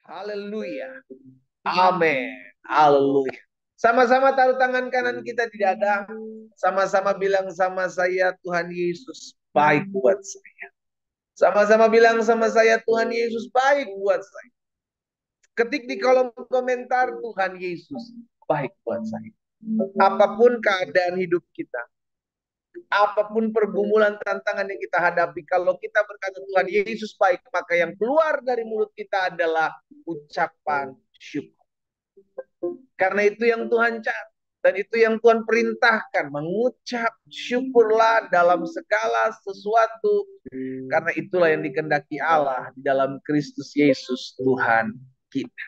Haleluya. Amin. Haleluya. Sama-sama taruh tangan kanan kita di dada. Sama-sama bilang sama saya, Tuhan Yesus baik buat saya. Sama-sama bilang sama saya, Tuhan Yesus baik buat saya. Ketik di kolom komentar, Tuhan Yesus baik buat saya. Apapun keadaan hidup kita, apapun pergumulan tantangan yang kita hadapi, kalau kita berkata Tuhan Yesus baik, maka yang keluar dari mulut kita adalah ucapan syukur. Karena itu yang Tuhan cari. Dan itu yang Tuhan perintahkan. Mengucap syukurlah dalam segala sesuatu. Karena itulah yang dikehendaki Allah di dalam Kristus Yesus Tuhan kita.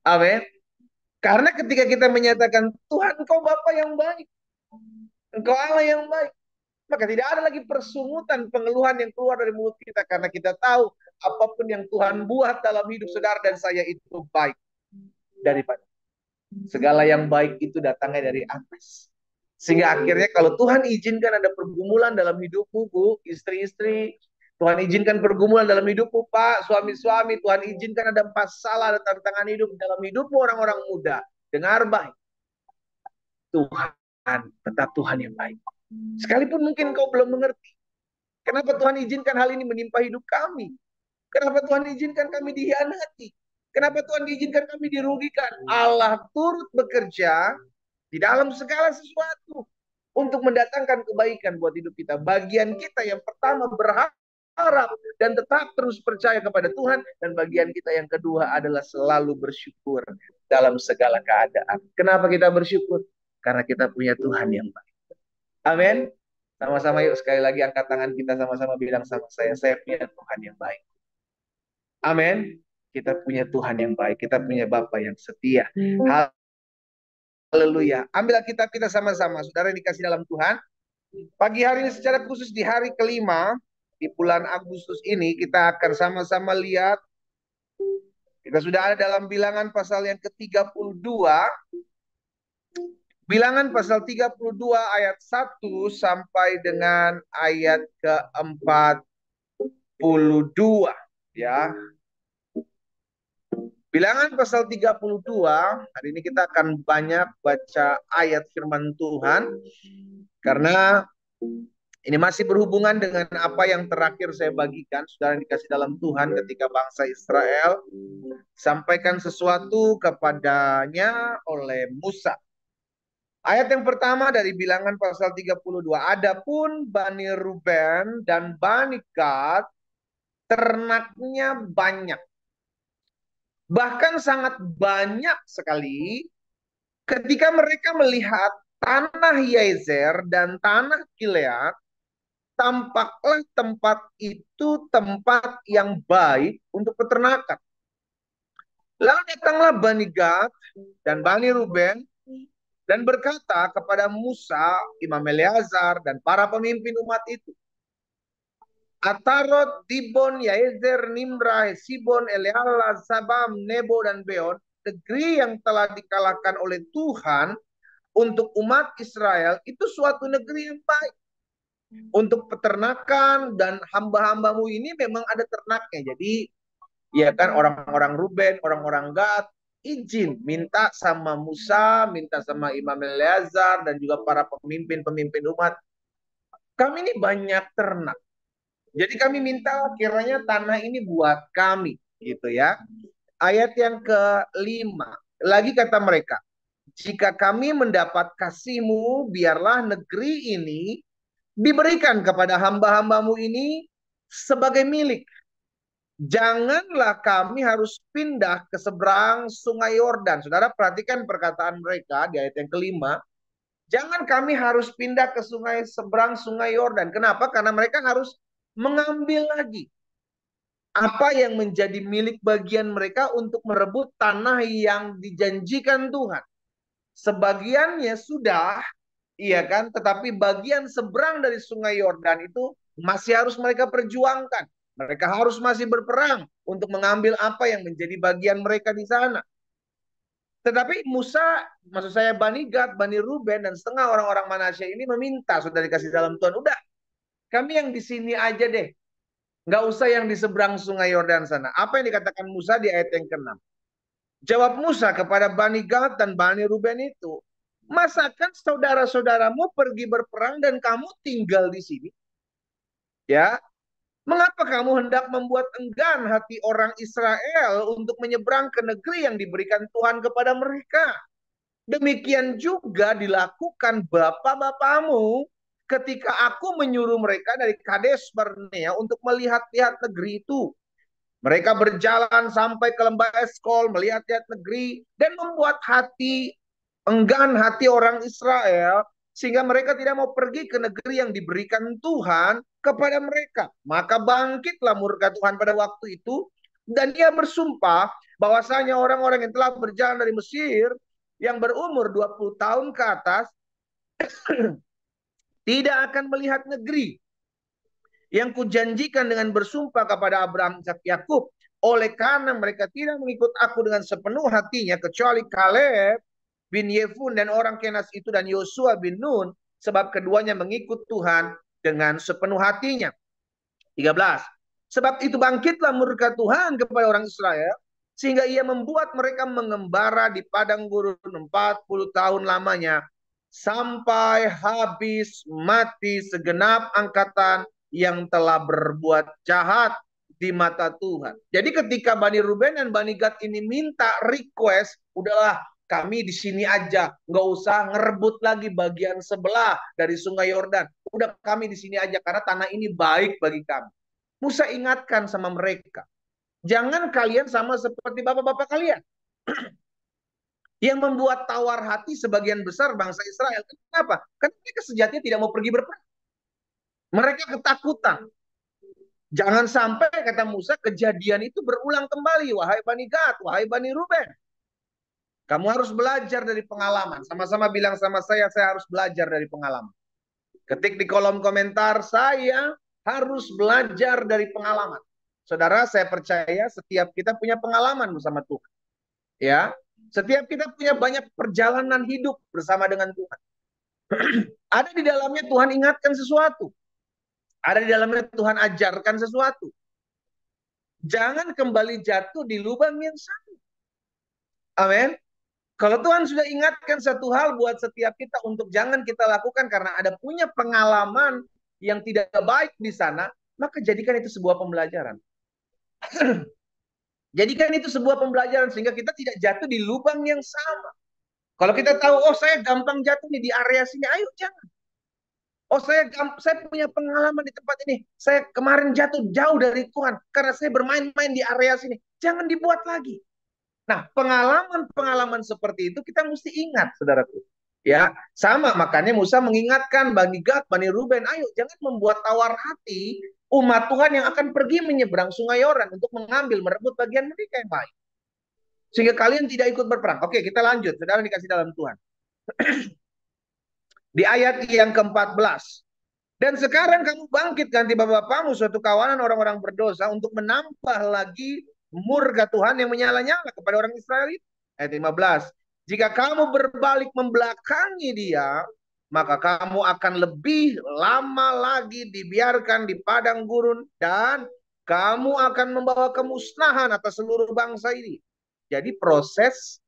Amin. Karena ketika kita menyatakan Tuhan Engkau Bapa yang baik, Engkau Allah yang baik, maka tidak ada lagi persungutan pengeluhan yang keluar dari mulut kita. Karena kita tahu apapun yang Tuhan buat dalam hidup saudara dan saya itu baik daripada. Segala yang baik itu datangnya dari atas. Sehingga akhirnya kalau Tuhan izinkan ada pergumulan dalam hidupmu, Bu, istri-istri, Tuhan izinkan pergumulan dalam hidupmu, Pak, suami-suami, Tuhan izinkan ada masalah, ada tantangan hidup dalam hidupmu orang-orang muda. Dengar baik. Tuhan tetap Tuhan yang baik. Sekalipun mungkin kau belum mengerti. Kenapa Tuhan izinkan hal ini menimpa hidup kami? Kenapa Tuhan izinkan kami dihianati? Kenapa Tuhan diizinkan kami dirugikan? Allah turut bekerja di dalam segala sesuatu untuk mendatangkan kebaikan buat hidup kita. Bagian kita yang pertama berharap dan tetap terus percaya kepada Tuhan. Dan bagian kita yang kedua adalah selalu bersyukur dalam segala keadaan. Kenapa kita bersyukur? Karena kita punya Tuhan yang baik. Amin. Sama-sama yuk sekali lagi angkat tangan kita sama-sama bilang sama saya punya Tuhan yang baik. Amin. Kita punya Tuhan yang baik. Kita punya Bapa yang setia. Haleluya. Ambil Alkitab kita sama-sama. Saudara yang dikasih dalam Tuhan. Pagi hari ini secara khusus di hari kelima. Di bulan Agustus ini kita akan sama-sama lihat. Kita sudah ada dalam bilangan pasal yang ke-32. Bilangan pasal 32 ayat 1 sampai dengan ayat ke-42. Ya. Bilangan pasal 32, hari ini kita akan banyak baca ayat firman Tuhan, karena ini masih berhubungan dengan apa yang terakhir saya bagikan, saudara yang dikasih dalam Tuhan ketika bangsa Israel sampaikan sesuatu kepadanya oleh Musa. Ayat yang pertama dari bilangan pasal 32, adapun Bani Ruben dan Bani Gad, ternaknya banyak. Bahkan sangat banyak sekali ketika mereka melihat tanah Yazer dan tanah Gilead, tampaklah tempat itu tempat yang baik untuk peternakan. Lalu datanglah Bani Gad dan Bani Ruben dan berkata kepada Musa, Imam Eleazar, dan para pemimpin umat itu, Atarot, Dibon, Yaezer, Nimrah, Hesibon, Eleala, Sabam, Nebo, dan Beon, negeri yang telah dikalahkan oleh Tuhan untuk umat Israel, itu suatu negeri yang baik. Untuk peternakan dan hamba-hambamu ini memang ada ternaknya. Jadi, ya kan orang-orang Ruben, orang-orang Gad, izin minta sama Musa, minta sama Imam Eleazar, dan juga para pemimpin-pemimpin umat. Kami ini banyak ternak. Jadi kami minta kiranya tanah ini buat kami, gitu ya. Ayat yang kelima, lagi kata mereka, jika kami mendapat kasih-Mu, biarlah negeri ini diberikan kepada hamba-hambamu ini sebagai milik. Janganlah kami harus pindah ke seberang sungai Yordan. Saudara perhatikan perkataan mereka di ayat yang kelima. Jangan kami harus pindah ke seberang sungai Yordan. Kenapa? Karena mereka harus mengambil lagi apa yang menjadi milik bagian mereka untuk merebut tanah yang dijanjikan Tuhan. Sebagiannya sudah, iya kan, tetapi bagian seberang dari sungai Yordan itu masih harus mereka perjuangkan. Mereka harus masih berperang untuk mengambil apa yang menjadi bagian mereka di sana. Tetapi Musa, maksud saya Bani Gad, Bani Ruben, dan setengah orang-orang Manasya ini meminta, sudah dikasih dalam Tuhan, udah, kami yang di sini aja deh. Nggak usah yang di seberang sungai Yordan sana. Apa yang dikatakan Musa di ayat yang ke-6? Jawab Musa kepada Bani Gad dan Bani Ruben itu, masakan saudara-saudaramu pergi berperang dan kamu tinggal di sini? Ya, mengapa kamu hendak membuat enggan hati orang Israel untuk menyeberang ke negeri yang diberikan Tuhan kepada mereka? Demikian juga dilakukan bapak-bapakmu ketika aku menyuruh mereka dari Kades Barnea untuk melihat-lihat negeri itu. Mereka berjalan sampai ke lembah Eskol, melihat-lihat negeri, dan membuat enggan hati orang Israel, sehingga mereka tidak mau pergi ke negeri yang diberikan Tuhan kepada mereka. Maka bangkitlah murka Tuhan pada waktu itu, dan dia bersumpah bahwasanya orang-orang yang telah berjalan dari Mesir, yang berumur 20 tahun ke atas, tidak akan melihat negeri yang kujanjikan dengan bersumpah kepada Abraham, Ishak, Yakub, oleh karena mereka tidak mengikut aku dengan sepenuh hatinya, kecuali Kaleb bin Yefun dan orang Kenas itu dan Yosua bin Nun, sebab keduanya mengikut Tuhan dengan sepenuh hatinya. 13. Sebab itu bangkitlah murka Tuhan kepada orang Israel, sehingga ia membuat mereka mengembara di padang gurun 40 tahun lamanya, sampai habis mati segenap angkatan yang telah berbuat jahat di mata Tuhan. Jadi ketika Bani Ruben dan Bani Gad ini minta request, udahlah kami di sini aja, nggak usah ngerebut lagi bagian sebelah dari Sungai Yordan. Udah kami di sini aja karena tanah ini baik bagi kami. Musa ingatkan sama mereka, jangan kalian sama seperti bapak-bapak kalian yang membuat tawar hati sebagian besar bangsa Israel. Kenapa? Karena mereka sejatinya tidak mau pergi berperang. Mereka ketakutan. Jangan sampai, kata Musa, kejadian itu berulang kembali. Wahai Bani Gad, wahai Bani Ruben. Kamu harus belajar dari pengalaman. Sama-sama bilang sama saya harus belajar dari pengalaman. Ketik di kolom komentar, saya harus belajar dari pengalaman. Saudara, saya percaya setiap kita punya pengalaman bersama Tuhan. Ya, setiap kita punya banyak perjalanan hidup bersama dengan Tuhan. Ada di dalamnya Tuhan ingatkan sesuatu. Ada di dalamnya Tuhan ajarkan sesuatu. Jangan kembali jatuh di lubang yang sama. Amin. Kalau Tuhan sudah ingatkan satu hal buat setiap kita untuk jangan kita lakukan karena ada punya pengalaman yang tidak baik di sana, maka jadikan itu sebuah pembelajaran. Jadikan itu sebuah pembelajaran sehingga kita tidak jatuh di lubang yang sama. Kalau kita tahu, oh saya gampang jatuh nih di area sini, ayo jangan. Oh saya punya pengalaman di tempat ini. Saya kemarin jatuh jauh dari Tuhan karena saya bermain-main di area sini. Jangan dibuat lagi. Nah, pengalaman-pengalaman seperti itu kita mesti ingat, saudaraku. Ya, sama makanya Musa mengingatkan Bani Gad, Bani Ruben, ayo jangan membuat tawar hati umat Tuhan yang akan pergi menyeberang Sungai Yordan untuk mengambil merebut bagian mereka yang baik. Sehingga kalian tidak ikut berperang. Oke, kita lanjut. Saudara dikasih dalam Tuhan. Di ayat yang ke-14. Dan sekarang kamu bangkit ganti bapak-bapakmu suatu kawanan orang-orang berdosa untuk menambah lagi murka Tuhan yang menyala-nyala kepada orang Israel itu. Ayat 15. Jika kamu berbalik membelakangi dia, maka kamu akan lebih lama lagi dibiarkan di padang gurun dan kamu akan membawa kemusnahan atas seluruh bangsa ini. Jadi proses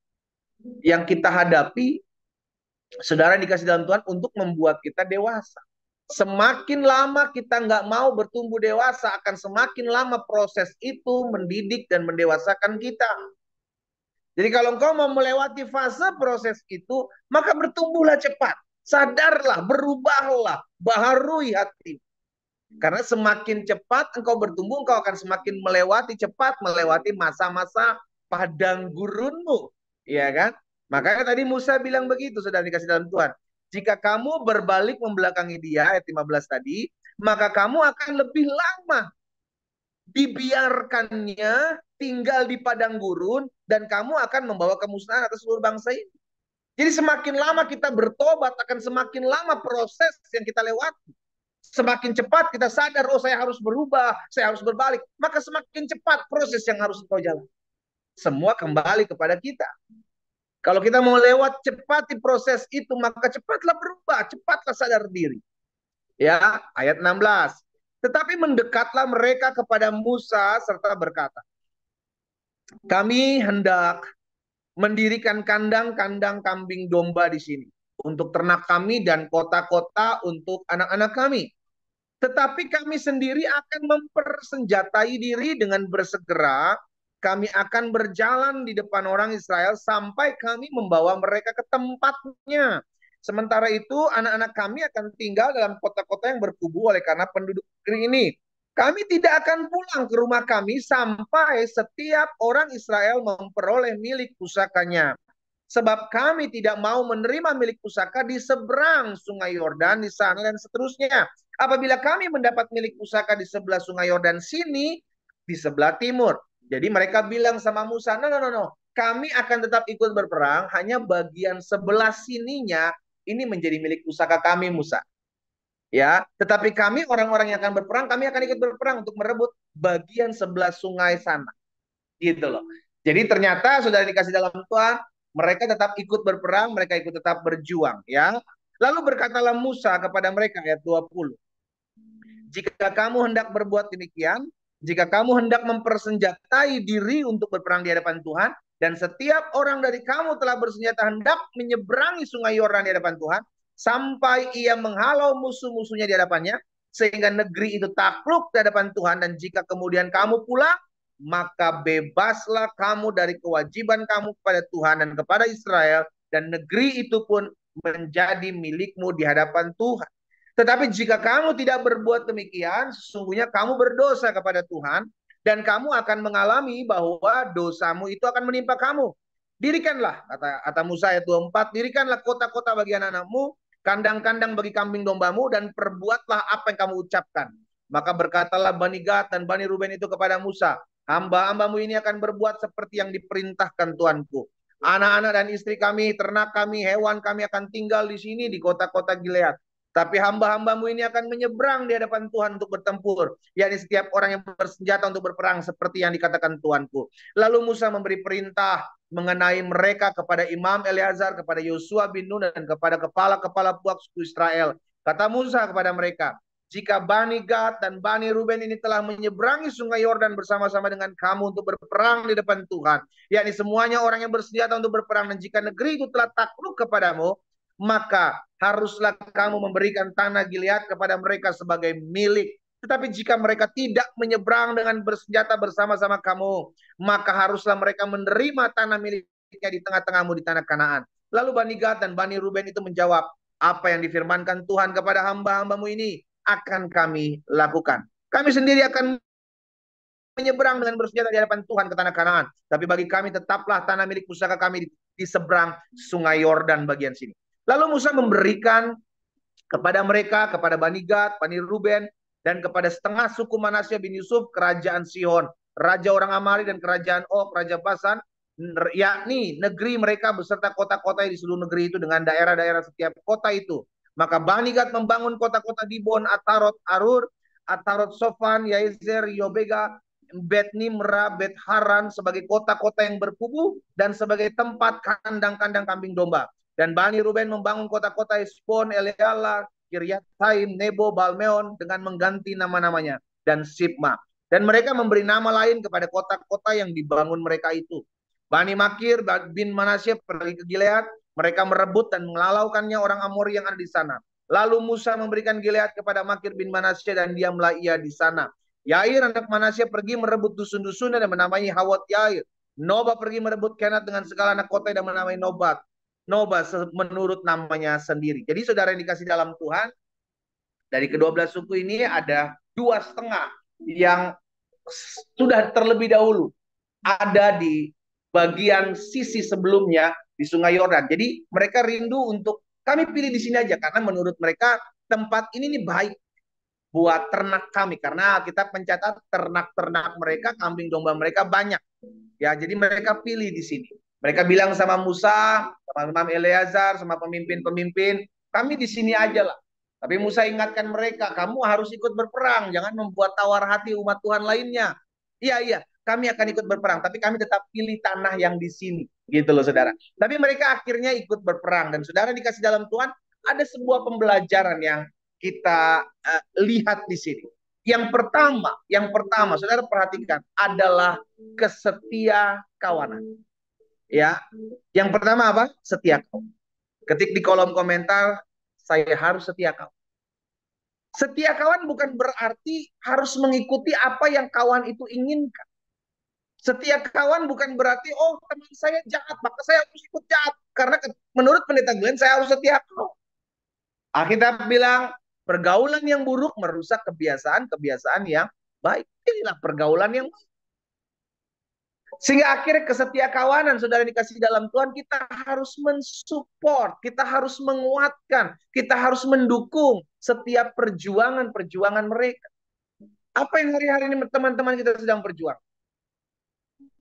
yang kita hadapi, saudara dikasih dalam Tuhan untuk membuat kita dewasa. Semakin lama kita nggak mau bertumbuh dewasa, akan semakin lama proses itu mendidik dan mendewasakan kita. Jadi kalau engkau mau melewati fase proses itu, maka bertumbuhlah cepat. Sadarlah, berubahlah, baharui hati. Karena semakin cepat engkau bertumbuh, engkau akan semakin cepat melewati masa-masa padang gurunmu. Iya kan? Makanya tadi Musa bilang begitu, sudah dikasih dalam Tuhan. Jika kamu berbalik membelakangi dia, ayat 15 tadi, maka kamu akan lebih lama dibiarkannya tinggal di padang gurun dan kamu akan membawa kemusnahan atas seluruh bangsa ini. Jadi semakin lama kita bertobat, akan semakin lama proses yang kita lewati. Semakin cepat kita sadar, oh saya harus berubah, saya harus berbalik. Maka semakin cepat proses yang harus kau jalan. Semua kembali kepada kita. Kalau kita mau lewat cepat di proses itu, maka cepatlah berubah, cepatlah sadar diri. Ya, ayat 16. Tetapi mendekatlah mereka kepada Musa serta berkata, kami hendak mendirikan kandang-kandang kambing domba di sini untuk ternak kami dan kota-kota untuk anak-anak kami. Tetapi kami sendiri akan mempersenjatai diri dengan bersegera. Kami akan berjalan di depan orang Israel sampai kami membawa mereka ke tempatnya. Sementara itu anak-anak kami akan tinggal dalam kota-kota yang berkubu oleh karena penduduk negeri ini. Kami tidak akan pulang ke rumah kami sampai setiap orang Israel memperoleh milik pusakanya. Sebab kami tidak mau menerima milik pusaka di seberang sungai Yordan, di sana dan seterusnya. Apabila kami mendapat milik pusaka di sebelah sungai Yordan sini, di sebelah timur. Jadi mereka bilang sama Musa, no. Kami akan tetap ikut berperang, hanya bagian sebelah sininya ini menjadi milik pusaka kami, Musa. Ya, tetapi kami orang-orang yang akan berperang, kami akan ikut berperang untuk merebut bagian sebelah sungai sana. Gitu loh. Jadi ternyata sudah dikasih dalam Tuhan, mereka tetap ikut berperang, mereka ikut tetap berjuang, ya. Lalu berkatalah Musa kepada mereka ayat 20. Jika kamu hendak berbuat demikian, jika kamu hendak mempersenjatai diri untuk berperang di hadapan Tuhan, dan setiap orang dari kamu telah bersenjata hendak menyeberangi sungai Yordan di hadapan Tuhan, sampai ia menghalau musuh-musuhnya di hadapannya, sehingga negeri itu takluk di hadapan Tuhan, dan jika kemudian kamu pulang, maka bebaslah kamu dari kewajiban kamu kepada Tuhan dan kepada Israel, dan negeri itu pun menjadi milikmu di hadapan Tuhan. Tetapi jika kamu tidak berbuat demikian, sesungguhnya kamu berdosa kepada Tuhan, dan kamu akan mengalami bahwa dosamu itu akan menimpa kamu. Dirikanlah, kata Musa ayat 24, dirikanlah kota-kota bagi anak-anakmu, kandang-kandang bagi kambing dombamu, dan perbuatlah apa yang kamu ucapkan. Maka berkatalah Bani Gad dan Bani Ruben itu kepada Musa, hamba-hambamu ini akan berbuat seperti yang diperintahkan Tuanku. Anak-anak dan istri kami, ternak kami, hewan kami akan tinggal di sini di kota-kota Gilead. Tapi hamba-hambamu ini akan menyeberang di hadapan Tuhan untuk bertempur. Yakni setiap orang yang bersenjata untuk berperang seperti yang dikatakan Tuanku. Lalu Musa memberi perintah mengenai mereka kepada Imam Eleazar, kepada Yosua bin Nun, dan kepada kepala-kepala puak suku Israel. Kata Musa kepada mereka, jika Bani Gad dan Bani Ruben ini telah menyeberangi sungai Yordan bersama-sama dengan kamu untuk berperang di depan Tuhan, yakni semuanya orang yang bersenjata untuk berperang, dan jika negeri itu telah takluk kepadamu, maka haruslah kamu memberikan tanah Gilead kepada mereka sebagai milik. Tetapi jika mereka tidak menyeberang dengan bersenjata bersama-sama kamu, maka haruslah mereka menerima tanah miliknya di tengah-tengahmu di tanah Kanaan. Lalu Bani Gad dan Bani Ruben itu menjawab, apa yang difirmankan Tuhan kepada hamba-hambamu ini akan kami lakukan. Kami sendiri akan menyeberang dengan bersenjata di hadapan Tuhan ke tanah Kanaan. Tapi bagi kami tetaplah tanah milik pusaka kami di seberang sungai Yordan bagian sini. Lalu Musa memberikan kepada mereka, kepada Bani Gad, Bani Ruben, dan kepada setengah suku Manasya bin Yusuf, kerajaan Sihon, raja orang Amari, dan kerajaan Og, raja Basan, yakni negeri mereka beserta kota-kota di seluruh negeri itu dengan daerah-daerah setiap kota itu. Maka Bani Gad membangun kota-kota Dibon, Atarot, Arur, Atarot Sofan, Yaezer, Yobega, Bet Nimra, Bet Haran sebagai kota-kota yang berkubu dan sebagai tempat kandang-kandang kambing domba. Dan Bani Ruben membangun kota-kota Hesbon, Eleala, Kiryathaim, Nebo, Balmeon dengan mengganti nama-namanya dan Sibma. Dan mereka memberi nama lain kepada kota-kota yang dibangun mereka itu. Bani Makir bin Manasye pergi ke Gilead, mereka merebut dan mengalaukannya orang Amori yang ada di sana. Lalu Musa memberikan Gilead kepada Makir bin Manasye dan diamlah ia di sana. Yair anak Manasye pergi merebut dusun-dusun dan menamai Hawat Yair. Noba pergi merebut Kenat dengan segala anak kota dan menamai Nobat. Noba menurut namanya sendiri. Jadi saudara yang dikasih dalam Tuhan, dari kedua belas suku ini ada 2,5 yang sudah terlebih dahulu ada di bagian sisi sebelumnya di Sungai Yordan. Jadi mereka rindu untuk kami pilih di sini aja karena menurut mereka tempat ini nih baik buat ternak kami karena kita mencatat ternak-ternak mereka, kambing domba mereka banyak. Ya, jadi mereka pilih di sini. Mereka bilang sama Musa, sama Imam Eleazar, sama pemimpin-pemimpin, kami di sini aja lah. Tapi Musa ingatkan mereka, kamu harus ikut berperang, jangan membuat tawar hati umat Tuhan lainnya. Iya, kami akan ikut berperang, tapi kami tetap pilih tanah yang di sini, gitu loh saudara. Tapi mereka akhirnya ikut berperang, dan saudara dikasih dalam Tuhan, ada sebuah pembelajaran yang kita lihat di sini. Yang pertama, saudara perhatikan, adalah kesetia kawanan. Ya, yang pertama apa? Setia kawan. Ketik di kolom komentar, saya harus setia kawan. Setia kawan bukan berarti harus mengikuti apa yang kawan itu inginkan. Setia kawan bukan berarti, oh teman saya jahat, maka saya harus ikut jahat. Karena menurut pendeta Glenn, saya harus setia kawan. Alkitab bilang, pergaulan yang buruk merusak kebiasaan-kebiasaan yang baik. Inilah pergaulan yang baik. Sehingga akhirnya kesetia kawanan, saudara dikasih dalam Tuhan, kita harus mensupport, kita harus menguatkan, kita harus mendukung setiap perjuangan-perjuangan mereka. Apa yang hari-hari ini teman-teman kita sedang berjuang?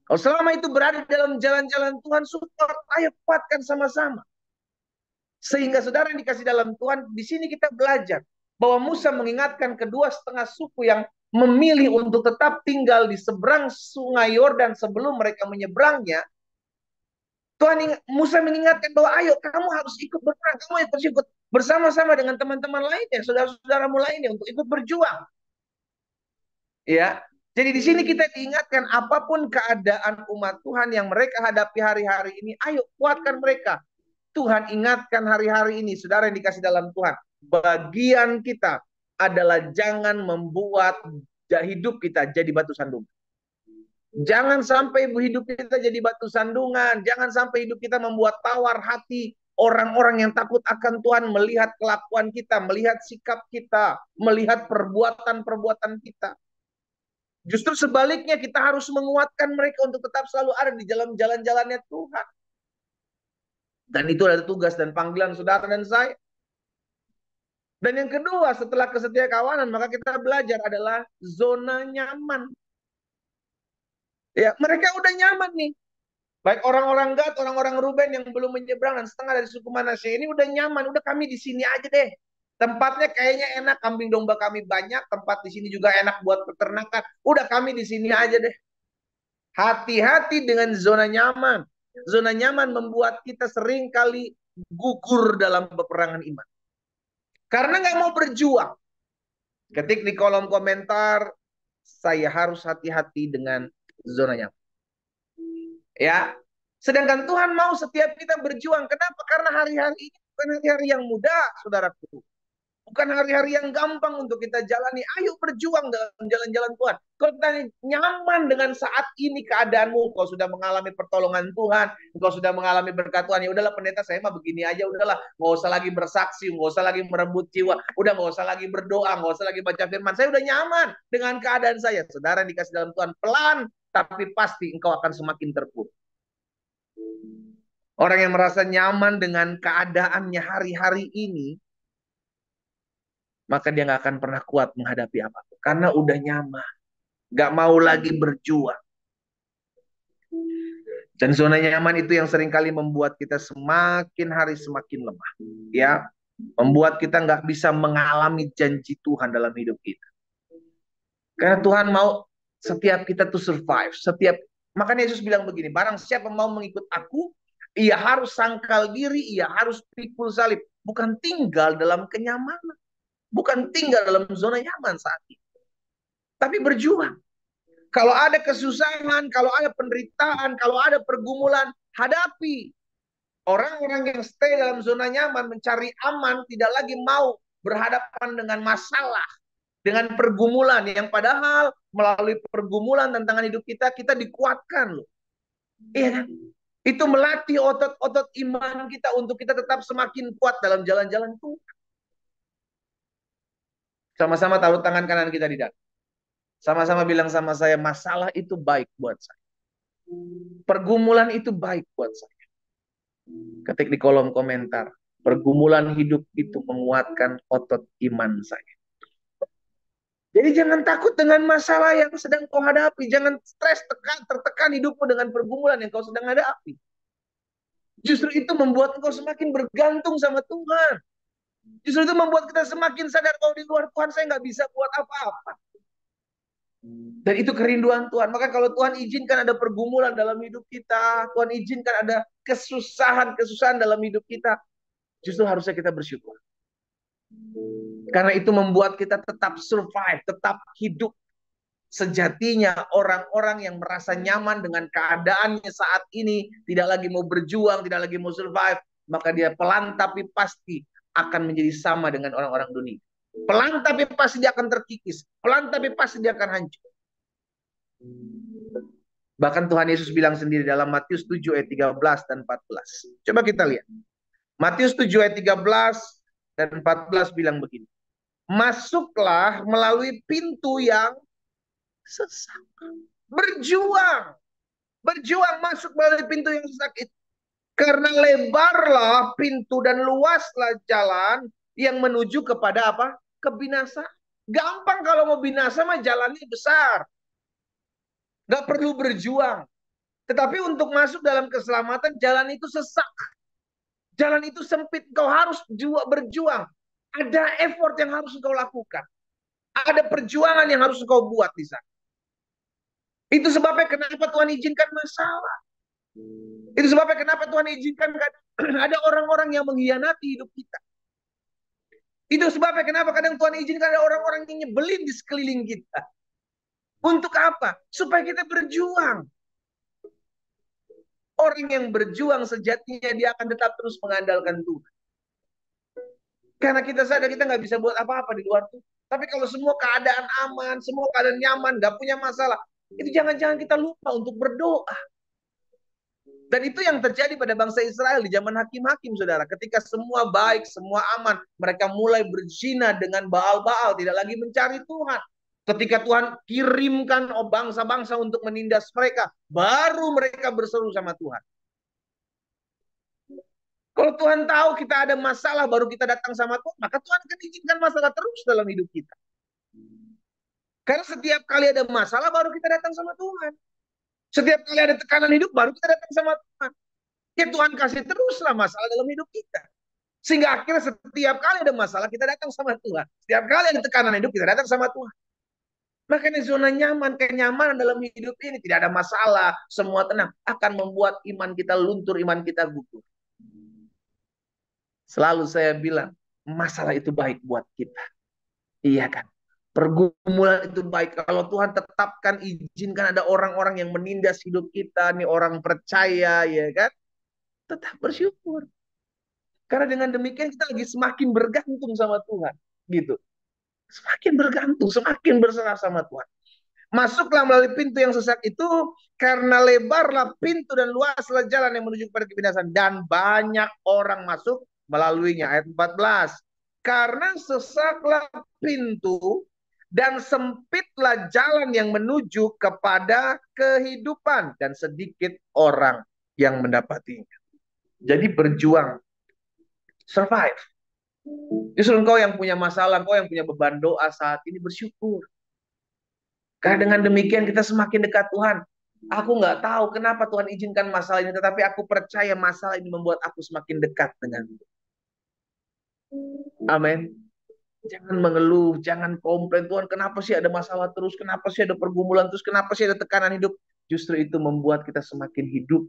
Kalau selama itu berada dalam jalan-jalan Tuhan, support, ayo kuatkan sama-sama. Sehingga saudara yang dikasih dalam Tuhan, di sini kita belajar bahwa Musa mengingatkan kedua setengah suku yang memilih untuk tetap tinggal di seberang sungai Yordan sebelum mereka menyeberangnya. Musa mengingatkan bahwa ayo kamu harus ikut berperang, kamu harus ikut bersama-sama dengan teman-teman lainnya, saudara-saudaramu lainnya untuk ikut berjuang. Ya, jadi di sini kita diingatkan apapun keadaan umat Tuhan yang mereka hadapi hari-hari ini, ayo kuatkan mereka. Tuhan ingatkan hari-hari ini, saudara yang dikasih dalam Tuhan, bagian kita adalah jangan membuat hidup kita jadi batu sandungan. Jangan sampai hidup kita jadi batu sandungan. Jangan sampai hidup kita membuat tawar hati orang-orang yang takut akan Tuhan, melihat kelakuan kita, melihat sikap kita, melihat perbuatan-perbuatan kita. Justru sebaliknya kita harus menguatkan mereka untuk tetap selalu ada di dalam jalan-jalannya Tuhan. Dan itu adalah tugas dan panggilan saudara dan saya. Dan yang kedua, setelah kesetia kawanan, maka kita belajar adalah zona nyaman. Ya, mereka udah nyaman nih. Baik orang-orang Gad, orang-orang Ruben yang belum menyeberang dan setengah dari suku Manasye ini udah nyaman, udah kami di sini aja deh. Tempatnya kayaknya enak, kambing domba kami banyak, tempat di sini juga enak buat peternakan. Udah kami di sini aja deh. Hati-hati dengan zona nyaman. Zona nyaman membuat kita sering kali gugur dalam peperangan iman. Karena nggak mau berjuang. Ketik di kolom komentar, saya harus hati-hati dengan zona nyaman. Ya, sedangkan Tuhan mau setiap kita berjuang. Kenapa? Karena hari-hari ini bukan hari-hari yang mudah, saudaraku. Bukan hari-hari yang gampang untuk kita jalani. Ayo berjuang dalam jalan-jalan Tuhan. Kalau kita nyaman dengan saat ini keadaanmu, kau sudah mengalami pertolongan Tuhan, kau sudah mengalami berkat Tuhan, ya udahlah pendeta, saya mah begini aja, udahlah, nggak usah lagi bersaksi, nggak usah lagi merebut jiwa, udah nggak usah lagi berdoa, nggak usah lagi baca firman, saya udah nyaman dengan keadaan saya. Saudara yang dikasih dalam Tuhan, pelan, tapi pasti engkau akan semakin terpuruk. Orang yang merasa nyaman dengan keadaannya hari-hari ini, maka dia nggak akan pernah kuat menghadapi apapun. Karena udah nyaman. Nggak mau lagi berjuang. Dan zona nyaman itu yang seringkali membuat kita semakin hari semakin lemah. Ya, membuat kita nggak bisa mengalami janji Tuhan dalam hidup kita. Karena Tuhan mau setiap kita tuh survive. Makanya Yesus bilang begini, barang siapa mau mengikut aku, ia harus sangkal diri, ia harus pikul salib. Bukan tinggal dalam kenyamanan. Bukan tinggal dalam zona nyaman saat ini. Tapi berjuang. Kalau ada kesusahan, kalau ada penderitaan, kalau ada pergumulan, hadapi. Orang-orang yang stay dalam zona nyaman, mencari aman, tidak lagi mau berhadapan dengan masalah, dengan pergumulan. Yang padahal melalui pergumulan tantangan hidup kita, kita dikuatkan loh. Iya kan? Itu melatih otot-otot iman kita untuk kita tetap semakin kuat dalam jalan-jalan Tuhan. Sama-sama taruh tangan kanan kita di dada. Sama-sama bilang sama saya, masalah itu baik buat saya. Pergumulan itu baik buat saya. Ketik di kolom komentar, pergumulan hidup itu menguatkan otot iman saya. Jadi jangan takut dengan masalah yang sedang kau hadapi. Jangan stres, tertekan hidupmu dengan pergumulan yang kau sedang hadapi. Justru itu membuat engkau semakin bergantung sama Tuhan. Justru itu membuat kita semakin sadar bahwa di luar Tuhan saya nggak bisa buat apa-apa. Dan itu kerinduan Tuhan. Maka kalau Tuhan izinkan ada pergumulan dalam hidup kita, Tuhan izinkan ada kesusahan dalam hidup kita, justru harusnya kita bersyukur. Karena itu membuat kita tetap survive, tetap hidup. Sejatinya orang-orang yang merasa nyaman dengan keadaannya saat ini, tidak lagi mau berjuang, tidak lagi mau survive, maka dia pelan tapi pasti akan menjadi sama dengan orang-orang dunia. Pelan tapi pasti dia akan terkikis. Pelan tapi pasti dia akan hancur. Bahkan Tuhan Yesus bilang sendiri dalam Matius 7 ayat 13 dan 14. Coba kita lihat. Matius 7 ayat 13 dan 14 bilang begini. Masuklah melalui pintu yang sesak. Berjuang. Berjuang masuk melalui pintu yang sesak itu. Karena lebarlah pintu dan luaslah jalan yang menuju kepada apa? Kebinasaan. Gampang kalau mau binasa mah jalannya besar. Gak perlu berjuang. Tetapi untuk masuk dalam keselamatan, jalan itu sesak. Jalan itu sempit. Kau harus berjuang. Ada effort yang harus kau lakukan. Ada perjuangan yang harus kau buat di sana. Itu sebabnya kenapa Tuhan izinkan masalah. Itu sebabnya kenapa Tuhan izinkan ada orang-orang yang mengkhianati hidup kita. Itu sebabnya kenapa kadang Tuhan izinkan ada orang-orang yang nyebelin di sekeliling kita. Untuk apa? Supaya kita berjuang. Orang yang berjuang sejatinya dia akan tetap terus mengandalkan Tuhan. Karena kita sadar kita nggak bisa buat apa-apa di luar Tuhan. Tapi kalau semua keadaan aman, semua keadaan nyaman, nggak punya masalah, itu jangan-jangan kita lupa untuk berdoa. Dan itu yang terjadi pada bangsa Israel di zaman hakim-hakim, saudara. Ketika semua baik, semua aman, mereka mulai berzina dengan Baal-Baal, tidak lagi mencari Tuhan. Ketika Tuhan kirimkan bangsa-bangsa untuk menindas mereka, baru mereka berseru sama Tuhan. Kalau Tuhan tahu kita ada masalah, baru kita datang sama Tuhan, maka Tuhan akan izinkan masalah terus dalam hidup kita. Karena setiap kali ada masalah, baru kita datang sama Tuhan. Setiap kali ada tekanan hidup, baru kita datang sama Tuhan. Ya Tuhan kasih teruslah masalah dalam hidup kita. Sehingga akhirnya setiap kali ada masalah, kita datang sama Tuhan. Setiap kali ada tekanan hidup, kita datang sama Tuhan. Makanya zona nyaman, kenyamanan dalam hidup ini tidak ada masalah, semua tenang, akan membuat iman kita luntur, iman kita gugur. Selalu saya bilang, masalah itu baik buat kita. Iya kan? Pergumulan itu baik. Kalau Tuhan tetapkan, izinkan ada orang-orang yang menindas hidup kita, nih orang percaya, ya kan? Tetap bersyukur. Karena dengan demikian kita lagi semakin bergantung sama Tuhan, gitu. Semakin bergantung, semakin berserah sama Tuhan. Masuklah melalui pintu yang sesak itu, karena lebarlah pintu dan luaslah jalan yang menuju kepada kebinasaan, dan banyak orang masuk melaluinya. Ayat 14. Karena sesaklah pintu dan sempitlah jalan yang menuju kepada kehidupan, dan sedikit orang yang mendapatinya. Jadi berjuang, survive. Justru engkau yang punya masalah, engkau yang punya beban doa saat ini, bersyukur. Karena dengan demikian kita semakin dekat Tuhan. Aku nggak tahu kenapa Tuhan izinkan masalah ini, tetapi aku percaya masalah ini membuat aku semakin dekat dengan Tuhan. Amin. Jangan mengeluh, jangan komplain. Tuhan, kenapa sih ada masalah terus? Kenapa sih ada pergumulan terus? Kenapa sih ada tekanan hidup? Justru itu membuat kita semakin hidup,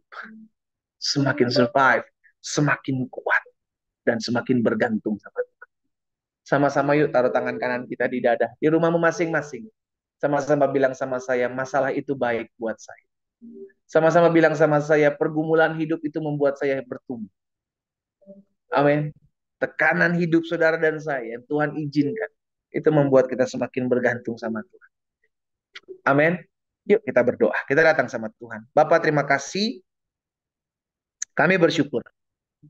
semakin survive, semakin kuat, dan semakin bergantung sama Tuhan. Sama-sama yuk taruh tangan kanan kita di dada, di rumahmu masing-masing. Sama-sama bilang sama saya, masalah itu baik buat saya. Sama-sama bilang sama saya, pergumulan hidup itu membuat saya bertumbuh. Amin. Tekanan hidup saudara dan saya, Tuhan izinkan. Itu membuat kita semakin bergantung sama Tuhan. Amin. Yuk kita berdoa. Kita datang sama Tuhan. Bapak, terima kasih. Kami bersyukur.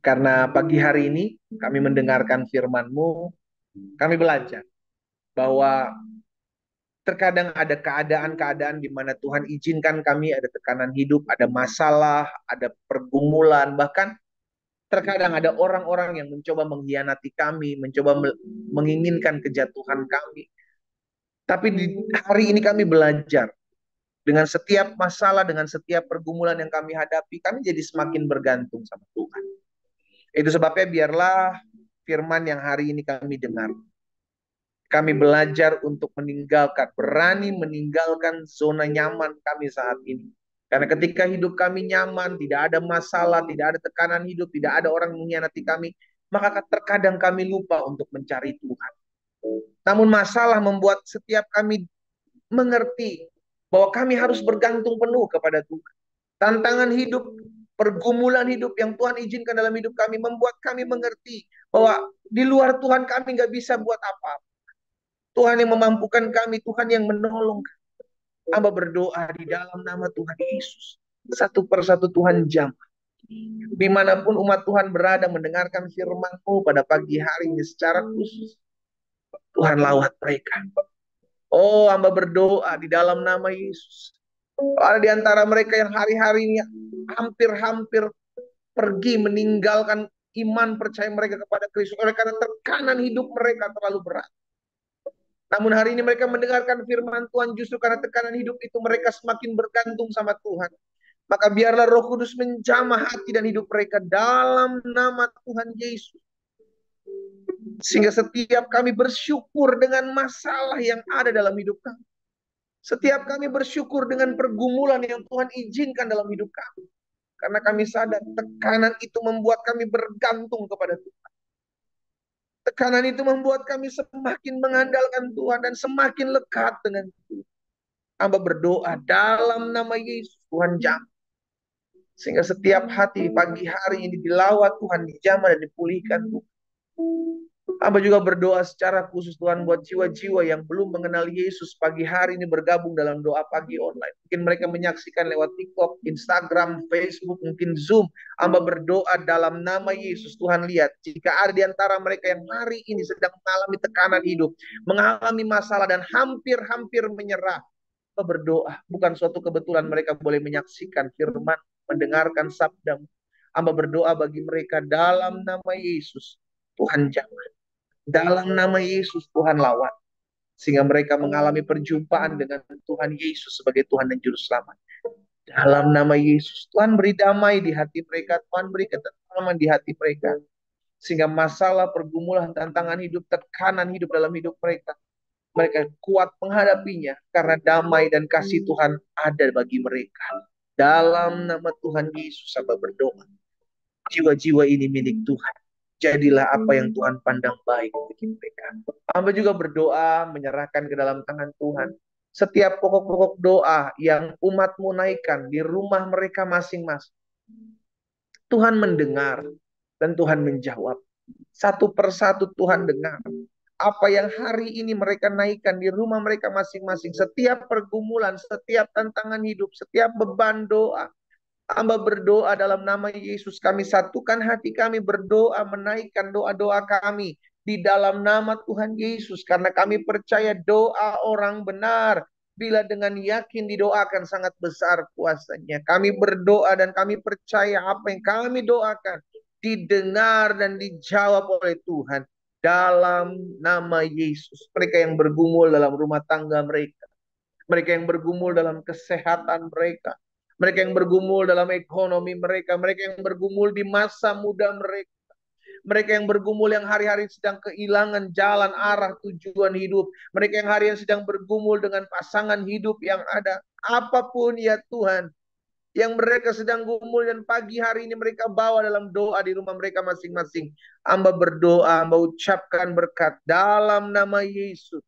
Karena pagi hari ini kami mendengarkan firman-Mu. Kami belajar bahwa terkadang ada keadaan-keadaan di mana Tuhan izinkan kami ada tekanan hidup, ada masalah, ada pergumulan, bahkan terkadang ada orang-orang yang mencoba mengkhianati kami, mencoba menginginkan kejatuhan kami. Tapi di hari ini kami belajar, dengan setiap masalah, dengan setiap pergumulan yang kami hadapi, kami jadi semakin bergantung sama Tuhan. Itu sebabnya biarlah firman yang hari ini kami dengar, kami belajar untuk meninggalkan, berani meninggalkan zona nyaman kami saat ini. Karena ketika hidup kami nyaman, tidak ada masalah, tidak ada tekanan hidup, tidak ada orang mengkhianati kami, maka terkadang kami lupa untuk mencari Tuhan. Namun masalah membuat setiap kami mengerti bahwa kami harus bergantung penuh kepada Tuhan. Tantangan hidup, pergumulan hidup yang Tuhan izinkan dalam hidup kami membuat kami mengerti bahwa di luar Tuhan kami nggak bisa buat apa-apa. Tuhan yang memampukan kami, Tuhan yang menolong. Hamba berdoa di dalam nama Tuhan Yesus. Satu persatu Tuhan jamah. Dimanapun umat Tuhan berada mendengarkan firman-Mu pada pagi hari ini secara khusus, Tuhan lawat mereka. Oh, hamba berdoa di dalam nama Yesus. Ada di antara mereka yang hari-hari ini hampir-hampir pergi meninggalkan iman percaya mereka kepada Kristus oleh karena tekanan hidup mereka terlalu berat. Namun hari ini mereka mendengarkan firman Tuhan, justru karena tekanan hidup itu mereka semakin bergantung sama Tuhan. Maka biarlah Roh Kudus menjamah hati dan hidup mereka dalam nama Tuhan Yesus. Sehingga setiap kami bersyukur dengan masalah yang ada dalam hidup kami. Setiap kami bersyukur dengan pergumulan yang Tuhan izinkan dalam hidup kami. Karena kami sadar tekanan itu membuat kami bergantung kepada Tuhan. Tekanan itu membuat kami semakin mengandalkan Tuhan dan semakin lekat dengan Tuhan. Hamba berdoa dalam nama Yesus, Tuhan jamah. Sehingga setiap hati pagi hari ini dilawat Tuhan, dijamah dan dipulihkan Tuhan. Hamba juga berdoa secara khusus Tuhan buat jiwa-jiwa yang belum mengenal Yesus pagi hari ini bergabung dalam doa pagi online. Mungkin mereka menyaksikan lewat TikTok, Instagram, Facebook, mungkin Zoom. Hamba berdoa dalam nama Yesus. Tuhan lihat, jika ada di antara mereka yang hari ini sedang mengalami tekanan hidup, mengalami masalah dan hampir-hampir menyerah, hamba berdoa, bukan suatu kebetulan mereka boleh menyaksikan firman, mendengarkan sabda. Hamba berdoa bagi mereka dalam nama Yesus. Tuhan jamah. Dalam nama Yesus Tuhan lawat. Sehingga mereka mengalami perjumpaan dengan Tuhan Yesus sebagai Tuhan dan Juru Selamat. Dalam nama Yesus Tuhan beri damai di hati mereka. Tuhan beri ketentraman di hati mereka. Sehingga masalah, pergumulan, tantangan hidup, tekanan hidup dalam hidup mereka, mereka kuat menghadapinya. Karena damai dan kasih Tuhan ada bagi mereka. Dalam nama Tuhan Yesus hamba berdoa. Jiwa-jiwa ini milik Tuhan. Jadilah apa yang Tuhan pandang baik bagi mereka. Hamba juga berdoa menyerahkan ke dalam tangan Tuhan setiap pokok-pokok doa yang umat-Mu naikkan di rumah mereka masing-masing. Tuhan mendengar dan Tuhan menjawab. Satu persatu Tuhan dengar apa yang hari ini mereka naikkan di rumah mereka masing-masing. Setiap pergumulan, setiap tantangan hidup, setiap beban doa, hamba berdoa dalam nama Yesus, kami satukan hati kami berdoa menaikkan doa-doa kami di dalam nama Tuhan Yesus. Karena kami percaya doa orang benar bila dengan yakin didoakan sangat besar kuasanya. Kami berdoa dan kami percaya apa yang kami doakan didengar dan dijawab oleh Tuhan. Dalam nama Yesus. Mereka yang bergumul dalam rumah tangga mereka, mereka yang bergumul dalam kesehatan mereka, mereka yang bergumul dalam ekonomi mereka, mereka yang bergumul di masa muda mereka, mereka yang bergumul yang hari-hari sedang kehilangan jalan arah tujuan hidup, mereka yang hari-hari sedang bergumul dengan pasangan hidup yang ada. Apapun ya Tuhan yang mereka sedang gumul dan pagi hari ini mereka bawa dalam doa di rumah mereka masing-masing. Hamba berdoa, hamba ucapkan berkat dalam nama Yesus.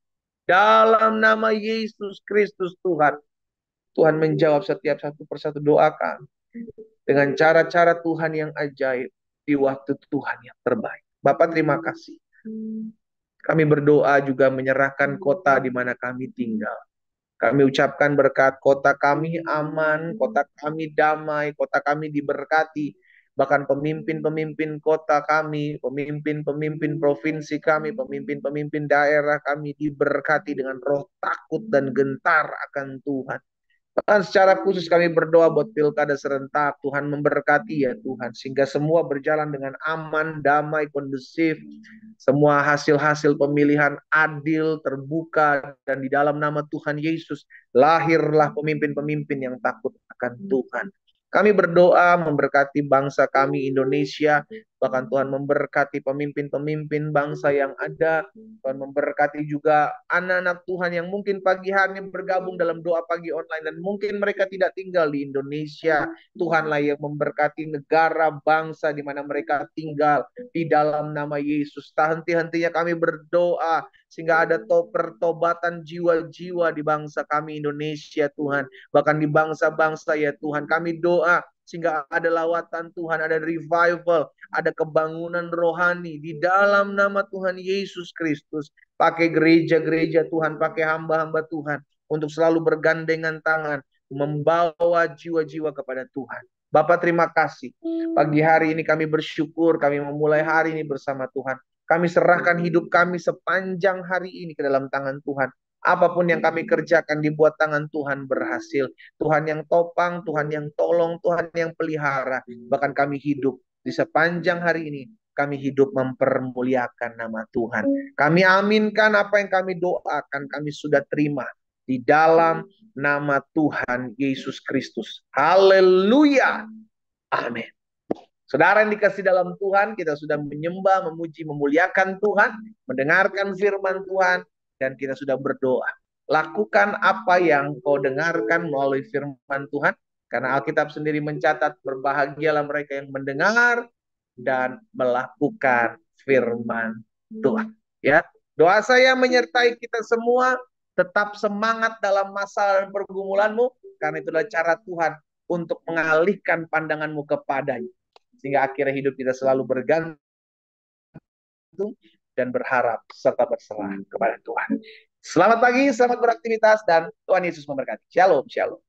Dalam nama Yesus Kristus Tuhan. Tuhan menjawab setiap satu persatu doa kami. Dengan cara-cara Tuhan yang ajaib. Di waktu Tuhan yang terbaik. Bapak terima kasih. Kami berdoa juga menyerahkan kota di mana kami tinggal. Kami ucapkan berkat kota kami aman, kota kami damai, kota kami diberkati. Bahkan pemimpin-pemimpin kota kami, pemimpin-pemimpin provinsi kami, pemimpin-pemimpin daerah kami diberkati dengan roh takut dan gentar akan Tuhan. Bahkan secara khusus kami berdoa buat pilkada serentak, Tuhan memberkati ya Tuhan, sehingga semua berjalan dengan aman, damai, kondusif, semua hasil-hasil pemilihan adil, terbuka, dan di dalam nama Tuhan Yesus, lahirlah pemimpin-pemimpin yang takut akan Tuhan. Kami berdoa memberkati bangsa kami Indonesia, bahkan Tuhan memberkati pemimpin-pemimpin bangsa yang ada, Tuhan memberkati juga anak-anak Tuhan yang mungkin pagi hari bergabung dalam doa pagi online dan mungkin mereka tidak tinggal di Indonesia. Tuhanlah yang memberkati negara, bangsa di mana mereka tinggal di dalam nama Yesus. Tak henti-hentinya kami berdoa sehingga ada pertobatan jiwa-jiwa di bangsa kami Indonesia Tuhan, bahkan di bangsa-bangsa ya Tuhan. Kami doa sehingga ada lawatan Tuhan, ada revival, ada kebangunan rohani di dalam nama Tuhan Yesus Kristus. Pakai gereja-gereja Tuhan, pakai hamba-hamba Tuhan untuk selalu bergandengan tangan membawa jiwa-jiwa kepada Tuhan. Bapak terima kasih. Pagi hari ini kami bersyukur, kami memulai hari ini bersama Tuhan. Kami serahkan hidup kami sepanjang hari ini ke dalam tangan Tuhan. Apapun yang kami kerjakan dibuat tangan Tuhan berhasil. Tuhan yang topang, Tuhan yang tolong, Tuhan yang pelihara. Bahkan kami hidup di sepanjang hari ini. Kami hidup mempermuliakan nama Tuhan. Kami aminkan apa yang kami doakan, kami sudah terima di dalam nama Tuhan Yesus Kristus. Haleluya. Amin. Saudara yang dikasih dalam Tuhan, kita sudah menyembah, memuji, memuliakan Tuhan, mendengarkan firman Tuhan, dan kita sudah berdoa. Lakukan apa yang kau dengarkan melalui firman Tuhan, karena Alkitab sendiri mencatat, berbahagialah mereka yang mendengar dan melakukan firman Tuhan. Ya, doa saya menyertai kita semua, tetap semangat dalam masalah dan pergumulanmu, karena itulah cara Tuhan untuk mengalihkan pandanganmu kepadanya. Sehingga akhirnya hidup kita selalu bergantung dan berharap serta berserah kepada Tuhan. Selamat pagi, selamat beraktivitas, dan Tuhan Yesus memberkati. Shalom, shalom.